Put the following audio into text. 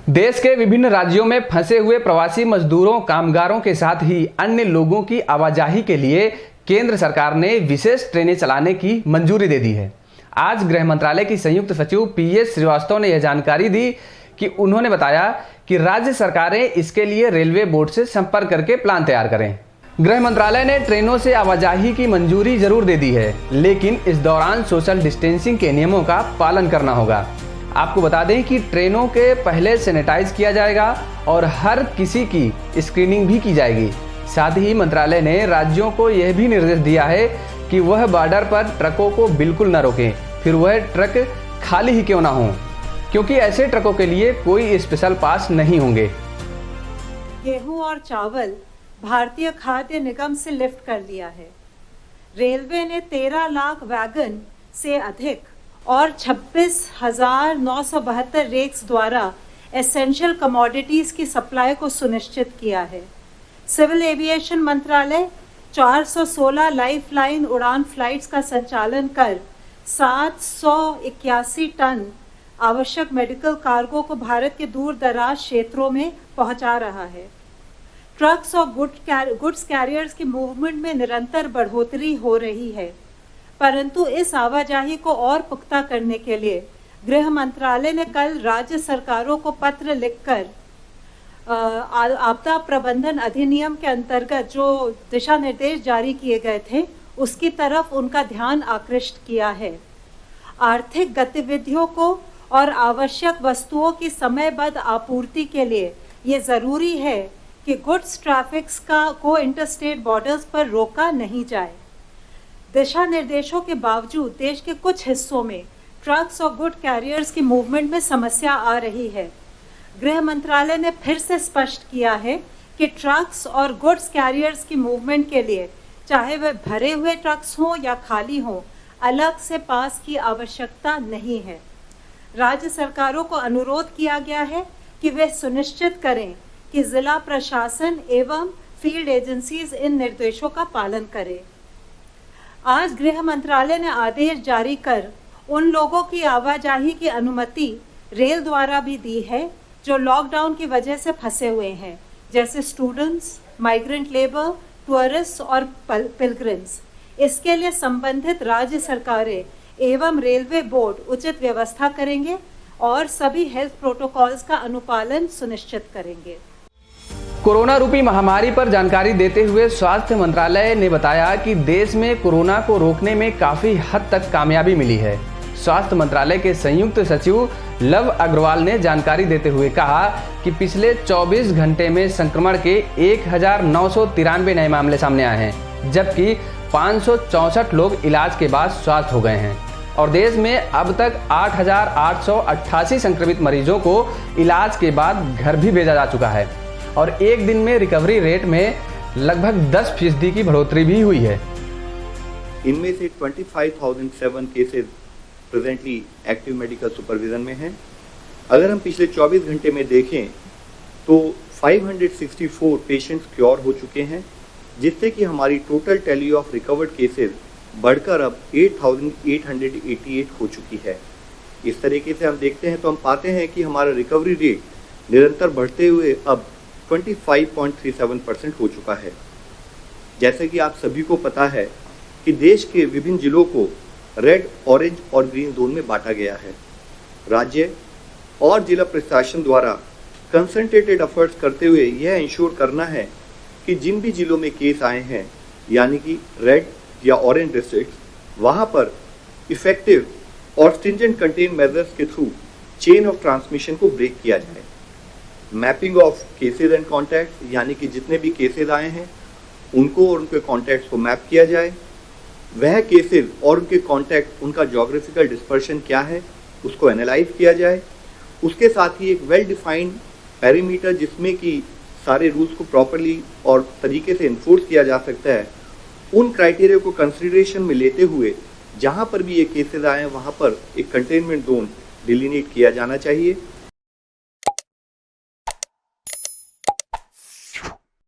देश के विभिन्न राज्यों में फंसे हुए प्रवासी मजदूरों, कामगारों के साथ ही अन्य लोगों की आवाजाही के लिए केंद्र सरकार ने विशेष ट्रेनें चलाने की मंजूरी दे दी है। आज गृह मंत्रालय की संयुक्त सचिव पीएस श्रीवास्तव ने यह जानकारी दी कि उन्होंने बताया कि राज्य सरकारें इसके लिए रेलवे बोर्ड से संपर्क करके प्लान तैयार करें। गृह मंत्रालय ने ट्रेनों से आवाजाही की मंजूरी जरूर दे दी है, लेकिन इस दौरान सोशल डिस्टेंसिंग के नियमों का पालन करना होगा। आपको बता दें कि ट्रेनों के पहले सैनिटाइज किया जाएगा और हर किसी की स्क्रीनिंग भी की जाएगी। साथ ही मंत्रालय ने राज्यों को यह भी निर्देश दिया है कि वह बॉर्डर पर ट्रकों को बिल्कुल न रोकें, फिर वह ट्रक खाली ही क्यों ना हो, क्योंकि ऐसे ट्रकों के लिए कोई स्पेशल पास नहीं होंगे। गेहूं और चावल भारतीय खाद्य निगम से लिफ्ट कर लिया है। रेलवे ने 13 लाख वैगन से अधिक और 26,972 रेक्स द्वारा एसेंशियल कमोडिटीज की सप्लाई को सुनिश्चित किया है। सिविल एविएशन मंत्रालय 416 लाइफलाइन उड़ान फ्लाइट्स का संचालन कर 781 टन आवश्यक मेडिकल कार्गो को भारत के दूर दराज क्षेत्रों में पहुंचा रहा है। ट्रक्स और गुड्स कैरियर्स की मूवमेंट में निरंतर बढ़ोतरी हो रही है, परंतु इस आवाजाही को और पुख्ता करने के लिए गृह मंत्रालय ने कल राज्य सरकारों को पत्र लिखकर आपदा प्रबंधन अधिनियम के अंतर्गत जो दिशा निर्देश जारी किए गए थे उसकी तरफ उनका ध्यान आकृष्ट किया है। आर्थिक गतिविधियों को और आवश्यक वस्तुओं की समयबद्ध आपूर्ति के लिए ये जरूरी है कि गुड्स ट्रैफिक्स को इंटरस्टेट बॉर्डर्स पर रोका नहीं जाए। दिशा निर्देशों के बावजूद देश के कुछ हिस्सों में ट्रक्स और गुड कैरियर्स की मूवमेंट में समस्या आ रही है। गृह मंत्रालय ने फिर से स्पष्ट किया है कि ट्रक्स और गुड्स कैरियर्स की मूवमेंट के लिए चाहे वह भरे हुए ट्रक्स हों या खाली हों, अलग से पास की आवश्यकता नहीं है। राज्य सरकारों को अनुरोध किया गया है कि वे सुनिश्चित करें कि जिला प्रशासन एवं फील्ड एजेंसीज इन निर्देशों का पालन करें। आज गृह मंत्रालय ने आदेश जारी कर उन लोगों की आवाजाही की अनुमति रेल द्वारा भी दी है जो लॉकडाउन की वजह से फंसे हुए हैं, जैसे स्टूडेंट्स, माइग्रेंट लेबर, टूरिस्ट और पिलग्रिम्स। इसके लिए संबंधित राज्य सरकारें एवं रेलवे बोर्ड उचित व्यवस्था करेंगे और सभी हेल्थ प्रोटोकॉल्स का अनुपालन सुनिश्चित करेंगे। कोरोना रूपी महामारी पर जानकारी देते हुए स्वास्थ्य मंत्रालय ने बताया कि देश में कोरोना को रोकने में काफी हद तक कामयाबी मिली है। स्वास्थ्य मंत्रालय के संयुक्त सचिव लव अग्रवाल ने जानकारी देते हुए कहा कि पिछले 24 घंटे में संक्रमण के 1993 नए मामले सामने आए हैं, जबकि 564 लोग इलाज के बाद स्वस्थ हो गए हैं और देश में अब तक 8,888 संक्रमित मरीजों को इलाज के बाद घर भी भेजा जा चुका है और एक दिन में रिकवरी रेट में लगभग 10% की बढ़ोतरी भी हुई है। इनमें से 25,007 cases presently active medical supervision में हैं। अगर हम पिछले 24 घंटे में देखें तो 564 पेशेंट्स क्योर हो चुके हैं, जिससे कि हमारी total tally of recovered cases बढ़कर अब 8,888 हो चुकी है। इस तरीके से हम देखते हैं तो हम पाते हैं कि हमारा रिकवरी रेट निरंतर बढ़ते हुए अब 25.37% हो चुका है। जैसे कि आप सभी को पता है कि देश के विभिन्न जिलों को रेड, ऑरेंज और ग्रीन जोन में बांटा गया है। राज्य और जिला प्रशासन द्वारा कंसंट्रेटेड एफर्ट्स करते हुए यह इंश्योर करना है कि जिन भी जिलों में केस आए हैं, यानी कि रेड या ऑरेंज डिस्ट्रिक्ट, वहां पर इफेक्टिव और स्ट्रिंजेंट कंटेन मेजर्स के थ्रू चेन ऑफ ट्रांसमिशन को ब्रेक किया जाए। Mapping of cases and contact, यानी कि जितने भी केसेज आए हैं उनको और उनके कॉन्टैक्ट्स को मैप किया जाए। वह केसेज और उनके कॉन्टैक्ट, उनका जोग्राफिकल डिस्पर्शन क्या है, उसको एनालाइज किया जाए। उसके साथ ही एक वेल डिफाइंड पेरीमीटर जिसमें कि सारे रूल्स को प्रॉपरली और तरीके से इन्फोर्स किया जा सकता है, उन क्राइटेरिया को कंसिडरेशन में लेते हुए जहाँ पर भी ये केसेज आए हैं वहाँ पर एक कंटेनमेंट जोन डिलिनेट किया जाना चाहिए।